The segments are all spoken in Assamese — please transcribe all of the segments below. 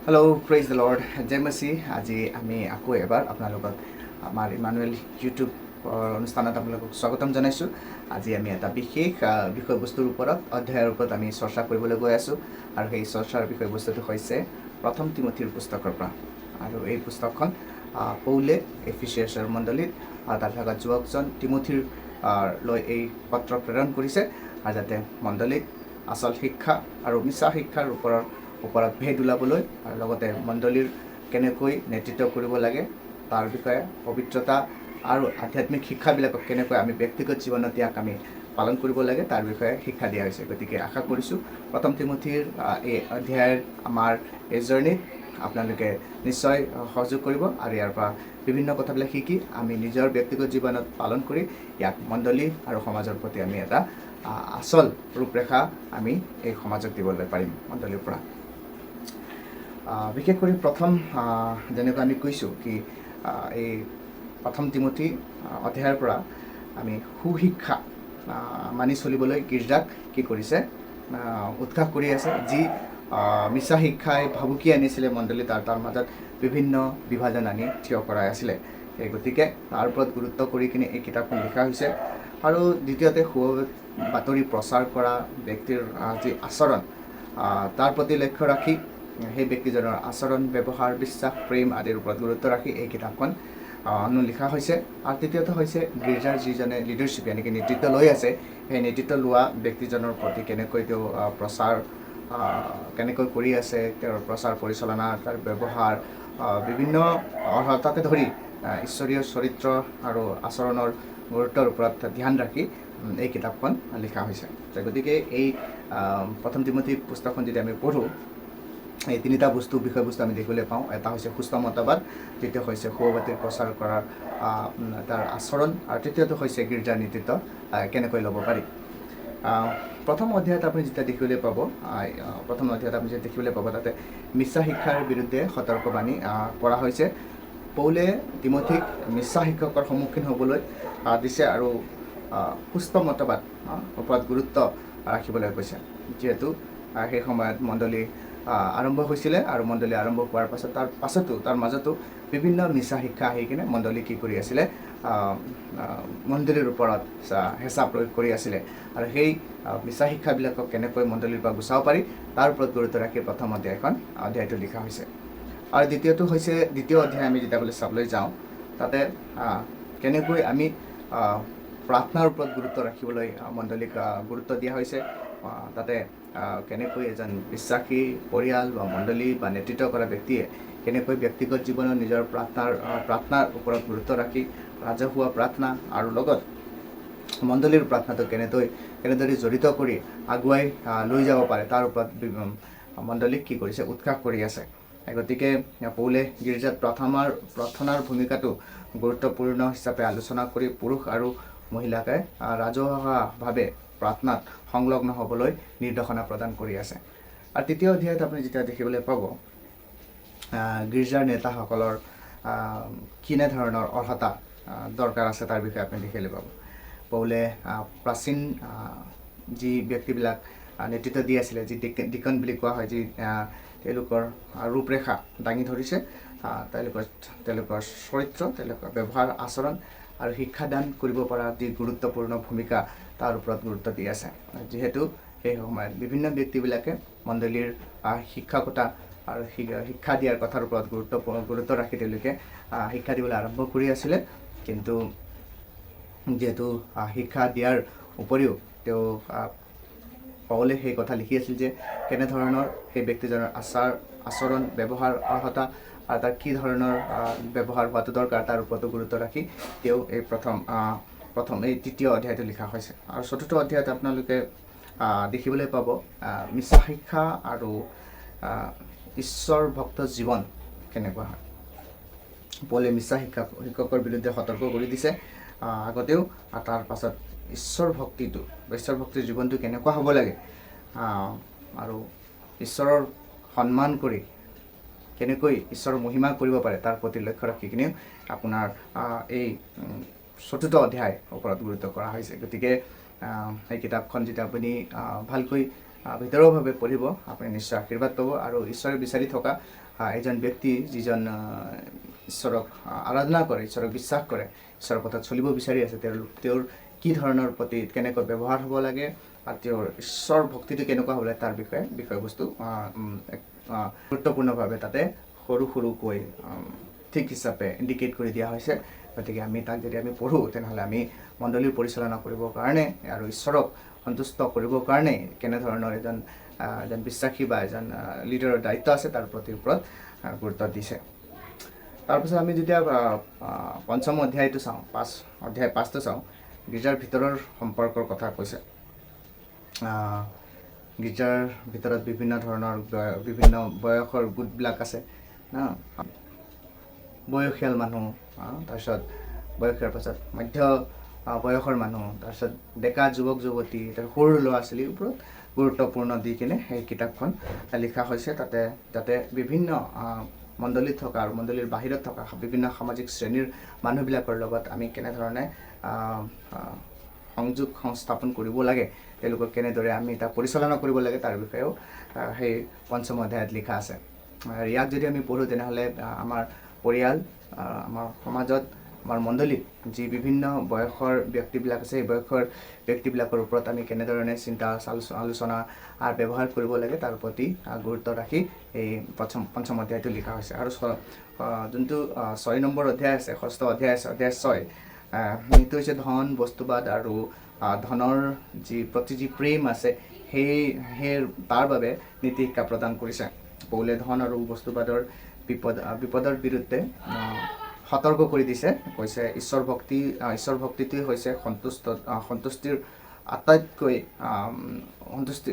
হেল্ল' প্ৰেইজ দ্য লৰ্ড জয় মচি। আজি আমি আকৌ এবাৰ আপোনালোকক আমাৰ ইমানুৱেল ইউটিউব অনুষ্ঠানত আপোনালোকক স্বাগতম জনাইছোঁ। আজি আমি এটা বিশেষ বিষয়বস্তুৰ ওপৰত অধ্যায়ৰ ওপৰত আমি চৰ্চা কৰিবলৈ গৈ আছোঁ আৰু সেই চৰ্চাৰ বিষয়বস্তুটো হৈছে প্ৰথম তিমথীৰ পুস্তকৰ পৰা। আৰু এই পুস্তকখন পৌলে এফিচিয়াছৰ মণ্ডলীত তাত থকা যুৱকজন তিমথীৰ লৈ এই পত্ৰ প্ৰেৰণ কৰিছে আৰু যাতে মণ্ডলীক আচল শিক্ষা আৰু মিছা শিক্ষাৰ ওপৰত ভেদ ওলাবলৈ আৰু লগতে মণ্ডলীৰ কেনেকৈ নেতৃত্ব কৰিব লাগে তাৰ বিষয়ে পবিত্ৰতা আৰু আধ্যাত্মিক শিক্ষাবিলাকক কেনেকৈ আমি ব্যক্তিগত জীৱনত ইয়াক আমি পালন কৰিব লাগে তাৰ বিষয়ে শিক্ষা দিয়া হৈছে। গতিকে আশা কৰিছোঁ প্ৰথম তিমথীৰ এই অধ্যায়ৰ আমাৰ এই জাৰ্ণিত আপোনালোকে নিশ্চয় সহযোগ কৰিব আৰু ইয়াৰ পৰা বিভিন্ন কথাবিলাক শিকি আমি নিজৰ ব্যক্তিগত জীৱনত পালন কৰি ইয়াক মণ্ডলী আৰু সমাজৰ প্ৰতি আমি এটা আচল ৰূপৰেখা আমি এই সমাজক দিবলৈ পাৰিম মণ্ডলীৰ পৰা। বিশেষ কৰি প্ৰথম যেনেকৈ আমি কৈছোঁ কি এই প্ৰথম তিমথী অধ্যায়ৰ পৰা আমি সুশিক্ষা মানি চলিবলৈ গীৰ্জাক কি কৰিছে উৎসাহ কৰি আছে। যি মিছা শিক্ষাই ভাবুকি আনিছিলে মণ্ডলী তাৰ মাজত বিভিন্ন বিভাজন আনি থিয় কৰাই আছিলে। সেই গতিকে তাৰ ওপৰত গুৰুত্ব কৰি কিনে এই কিতাপখন লিখা হৈছে। আৰু দ্বিতীয়তে বাতৰি প্ৰচাৰ কৰা ব্যক্তিৰ যি আচৰণ তাৰ প্ৰতি লক্ষ্য ৰাখি সেই ব্যক্তিজনৰ আচৰণ ব্যৱহাৰ বিশ্বাস প্ৰেম আদিৰ ওপৰত গুৰুত্ব ৰাখি এই কিতাপখন লিখা হৈছে। আৰু তৃতীয়তে হৈছে গীৰ্জাৰ যিজনে লিডাৰশ্বিপ এনেকৈ নেতৃত্ব লৈ আছে সেই নেতৃত্ব লোৱা ব্যক্তিজনৰ প্ৰতি কেনেকৈ তেওঁ প্ৰচাৰ কেনেকৈ কৰি আছে, তেওঁৰ প্ৰচাৰ পৰিচালনা তাৰ ব্যৱহাৰ বিভিন্ন অৰ্হতাকে ধৰি ঈশ্বৰীয় চৰিত্ৰ আৰু আচৰণৰ গুৰুত্বৰ ওপৰত ধ্যান ৰাখি এই কিতাপখন লিখা হৈছে। গতিকে এই প্ৰথম তিমথী পুস্তকখন যদি আমি পঢ়োঁ এই তিনিটা বিষয়বস্তু আমি দেখিবলৈ পাওঁ। এটা হৈছে সুস্থ মতবাদ, দ্বিতীয় হৈছে সুবাতিৰ প্ৰচাৰ কৰাৰ তাৰ আচৰণ আৰু তৃতীয়টো হৈছে গীৰ্জাৰ নেতৃত্ব কেনেকৈ ল'ব পাৰি। প্ৰথম অধ্যায়ত আপুনি যেতিয়া দেখিবলৈ পাব তাতে মিছা শিক্ষাৰ বিৰুদ্ধে সতৰ্কবাণী কৰা হৈছে। পৌলে তিমথীক মিছা শিক্ষকৰ সন্মুখীন হ'বলৈ দিছে আৰু সুস্থ মতবাদ ওপৰত গুৰুত্ব ৰাখিবলৈ কৈছে। যিহেতু সেই সময়ত মণ্ডলী আৰম্ভ হৈছিলে আৰু মণ্ডলী আৰম্ভ হোৱাৰ পাছতো তাৰ মাজতো বিভিন্ন মিছা শিক্ষা আহি কিনে মণ্ডলী কি কৰি আছিলে মণ্ডলীৰ ওপৰত হেঁচা প্ৰয়োগ কৰি আছিলে। আৰু সেই মিছা শিক্ষাবিলাকক কেনেকৈ মণ্ডলীৰ পৰা গুচাব পাৰি তাৰ ওপৰত গুৰুত্ব ৰাখি প্ৰথম অধ্যায়টো লিখা হৈছে। আৰু দ্বিতীয়টো হৈছে দ্বিতীয় অধ্যায় আমি যেতিয়া চাবলৈ যাওঁ তাতে কেনেকৈ আমি প্ৰাৰ্থনাৰ ওপৰত গুৰুত্ব ৰাখিবলৈ মণ্ডলীক গুৰুত্ব দিয়া হৈছে। তাতে কেনেকৈ এজন বিশ্বাসী পৰিয়াল বা মণ্ডলী বা নেতৃত্ব কৰা ব্যক্তিয়ে কেনেকৈ ব্যক্তিগত জীৱনত নিজৰ প্ৰাৰ্থনাৰ ওপৰত গুৰুত্ব ৰাখি ৰাজহুৱা প্ৰাৰ্থনা আৰু লগত মণ্ডলীৰ প্ৰাৰ্থনাটো কেনেদৰে জড়িত কৰি আগুৱাই লৈ যাব পাৰে তাৰ ওপৰত মণ্ডলীক কি কৰিছে উৎসাহ কৰি আছে। গতিকে পৌলে গীৰ্জাত প্ৰাৰ্থনাৰ ভূমিকাটো গুৰুত্বপূৰ্ণ হিচাপে আলোচনা কৰি পুৰুষ আৰু মহিলাকে ৰাজহুৱাভাৱে প্ৰাৰ্থনাত সংলগ্ন হ'বলৈ নিৰ্দেশনা প্ৰদান কৰি আছে। আৰু তৃতীয় অধ্যায়ত আপুনি যেতিয়া দেখিবলৈ পাব গীৰ্জাৰ নেতাসকলৰ কেনেধৰণৰ অৰ্হতা দৰকাৰ আছে তাৰ বিষয়ে আপুনি দেখিবলৈ পাব। পৌলে প্ৰাচীন যি ব্যক্তিবিলাক নেতৃত্ব দি আছিলে, যি ডিকন বুলি কোৱা হয়, যি তেওঁলোকৰ ৰূপৰেখা দাঙি ধৰিছে, তেওঁলোকৰ চৰিত্ৰ, তেওঁলোকৰ ব্যৱহাৰ আচৰণ আৰু শিক্ষাদান কৰিব পৰা যি গুৰুত্বপূৰ্ণ ভূমিকা তাৰ ওপৰত গুৰুত্ব দি আছে। যিহেতু সেই সময়ত বিভিন্ন ব্যক্তিবিলাকে মণ্ডলীৰ শিক্ষকতা আৰু শিক্ষা দিয়াৰ কথাৰ ওপৰত গুৰুত্ব ৰাখি তেওঁলোকে শিক্ষা দিবলৈ আৰম্ভ কৰি আছিলে। কিন্তু যিহেতু শিক্ষা দিয়াৰ উপৰিও তেওঁ পৌলে সেই কথা লিখি আছিল যে কেনেধৰণৰ সেই ব্যক্তিজনৰ আচৰণ ব্যৱহাৰ অৰ্হতা আৰু তাৰ কি ধৰণৰ ব্যৱহাৰ হোৱাটো দৰকাৰ তাৰ ওপৰতো গুৰুত্ব ৰাখি তেওঁ এই প্ৰথম এই তৃতীয় অধ্যায়টো লিখা হৈছে। আৰু চতুৰ্থ অধ্যায়ত আপোনালোকে দেখিবলৈ পাব মিছা শিক্ষা আৰু ঈশ্বৰ ভক্ত জীৱন কেনেকুৱা হয়। পৌলে মিছা শিক্ষকৰ বিৰুদ্ধে সতৰ্ক কৰি দিছে আগতেও, তাৰ পাছত ঈশ্বৰ ভক্তিৰ জীৱনটো কেনেকুৱা হ'ব লাগে আৰু ঈশ্বৰৰ সন্মান কৰি কেনেকৈ ঈশ্বৰৰ মহিমা কৰিব পাৰে তাৰ প্ৰতি লক্ষ্য ৰাখি কিনে আপোনাৰ এই চতুৰ্থ অধ্যায়ৰ ওপৰত গুৰুত্ব কৰা হৈছে। গতিকে এই কিতাপখন যেতিয়া আপুনি ভালকৈ ভিতৰুৱাভাৱে পঢ়িব আপুনি নিশ্চয় আশীৰ্বাদ পাব আৰু ঈশ্বৰে বিচাৰি থকা এজন ব্যক্তি যিজন ঈশ্বৰক আৰাধনা কৰে, ঈশ্বৰক বিশ্বাস কৰে, ঈশ্বৰৰ পথত চলিব বিচাৰি আছে, তেওঁৰ কি ধৰণৰ প্ৰতি কেনেকৈ ব্যৱহাৰ হ'ব লাগে আৰু তেওঁৰ ঈশ্বৰ ভক্তিটো কেনেকুৱা হ'ব লাগে তাৰ বিষয়বস্তু গুৰুত্বপূৰ্ণভাৱে তাতে সৰুকৈ ঠিক হিচাপে ইণ্ডিকেট কৰি দিয়া হৈছে। গতিকে আমি তাক যদি আমি পঢ়োঁ তেনেহ'লে আমি মণ্ডলীৰ পৰিচালনা কৰিবৰ কাৰণে আৰু ঈশ্বৰক সন্তুষ্ট কৰিবৰ কাৰণে কেনেধৰণৰ এজন বিশ্বাসী বা এজন লিডাৰৰ দায়িত্ব আছে তাৰ ওপৰত গুৰুত্ব দিছে। তাৰপিছত আমি যেতিয়া পঞ্চম অধ্যায়টো চাওঁ, অধ্যায় 5টো চাওঁ, গীৰ্জাৰ ভিতৰৰ সম্পৰ্কৰ কথা কৈছে। গীৰ্জাৰ ভিতৰত বিভিন্ন ধৰণৰ বিভিন্ন বয়সৰ গোটবিলাক আছে, বয়সীয়াল মানুহ, তাৰপিছত বয়সীয়াৰ পাছত মধ্য বয়সৰ মানুহ, তাৰপিছত ডেকা যুৱক যুৱতী, সৰু ল'ৰা ছোৱালীৰ ওপৰত গুৰুত্বপূৰ্ণ দি কিনে সেই কিতাপখন লিখা হৈছে। যাতে বিভিন্ন মণ্ডলীত থকা আৰু মণ্ডলীৰ বাহিৰত থকা বিভিন্ন সামাজিক শ্ৰেণীৰ মানুহবিলাকৰ লগত আমি কেনেধৰণে সংযোগ সংস্থাপন কৰিব লাগে, তেওঁলোকক কেনেদৰে আমি তাক পৰিচালনা কৰিব লাগে তাৰ বিষয়েও সেই পঞ্চম অধ্যায়ত লিখা আছে। ইয়াক যদি আমি পঢ়োঁ তেনেহ'লে আমাৰ পৰিয়াল, আমাৰ সমাজত, আমাৰ মণ্ডলীত যি বিভিন্ন বয়সৰ ব্যক্তিবিলাক আছে, সেই বয়সৰ ব্যক্তিবিলাকৰ ওপৰত আমি কেনেধৰণে চিন্তা আলোচনা আৰু ব্যৱহাৰ কৰিব লাগে তাৰ প্ৰতি গুৰুত্ব ৰাখি এই পঞ্চম অধ্যায়টো লিখা হৈছে। আৰু যোনটো 6 নম্বৰ অধ্যায় আছে, 6ষ্ঠ অধ্যায় আছে, অধ্যায় 6, সেইটো হৈছে ধন, বস্তুবাদ আৰু ধনৰ প্ৰতি যি প্ৰেম আছে তাৰ বাবে নীতি শিক্ষা প্ৰদান কৰিছে। পৌলে ধন আৰু বস্তুবাদৰ বিপদৰ বিৰুদ্ধে সতৰ্ক কৰি দিছে, কৈছে ঈশ্বৰ ভক্তিটোৱে হৈছে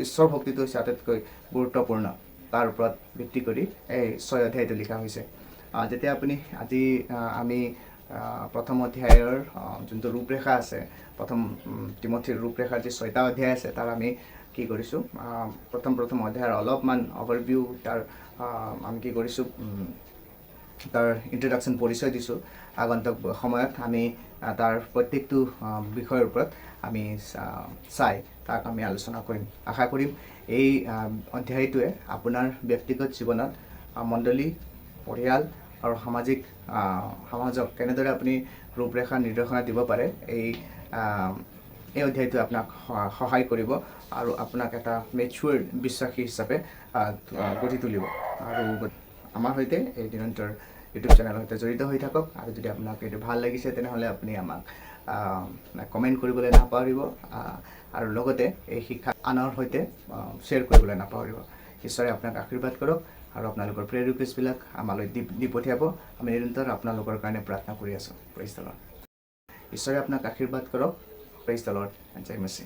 ঈশ্বৰ ভক্তিটো হৈছে আটাইতকৈ গুৰুত্বপূৰ্ণ। তাৰ ওপৰত ভিত্তি কৰি এই 6 অধ্যায়টো লিখা হৈছে। যেতিয়া আমি প্ৰথম অধ্যায়ৰ যোনটো ৰূপৰেখা আছে, প্ৰথম তিমথীৰ ৰূপৰেখাৰ যি 6টা অধ্যায় আছে, তাৰ আমি কি কৰিছোঁ, প্ৰথম অধ্যায়ৰ অলপমান অভাৰভিউ, তাৰ আমি কি কৰিছোঁ, তাৰ ইন্ট্ৰডাকশ্যন পৰিচয় দিছোঁ। আগন্তুক সময়ত আমি তাৰ প্ৰত্যেকটো বিষয়ৰ ওপৰত আমি চাই তাক আমি আলোচনা কৰিম। আশা কৰিম এই অধ্যায়টোৱে আপোনাৰ ব্যক্তিগত জীৱনত মণ্ডলী, পৰিয়াল আৰু সমাজক কেনেদৰে আপুনি ৰূপৰেখা নিৰ্দেশনা দিব পাৰে, এই অধ্যায়টোৱে আপোনাক সহায় কৰিব আৰু আপোনাক এটা মেচুৱেৰ বিশ্বাসী হিচাপে গঢ়ি তুলিব। আৰু আমাৰ সৈতে এই দিনন্তৰ ইউটিউব চেনেলৰ সৈতে জড়িত হৈ থাকক। আৰু যদি আপোনাক এইটো ভাল লাগিছে তেনেহ'লে আপুনি আমাক কমেণ্ট কৰিবলৈ নাপাহৰিব আৰু লগতে এই শিক্ষা আনৰ সৈতে শ্বেয়াৰ কৰিবলৈ নাপাহৰিব। ঈশ্বৰে আপোনাক আশীৰ্বাদ কৰক আৰু আপোনালোকৰ প্ৰেয়াৰ ৰিকুৱেষ্টবিলাক আমালৈ দি পঠিয়াব। আমি নিৰন্তৰ আপোনালোকৰ কাৰণে প্ৰাৰ্থনা কৰি আছোঁ। Praise the Lord. ঈশ্বৰে আপোনাক আশীৰ্বাদ কৰক। প্ৰেইজ দ্য লৰ্ড এণ্ড জয় মছিহ।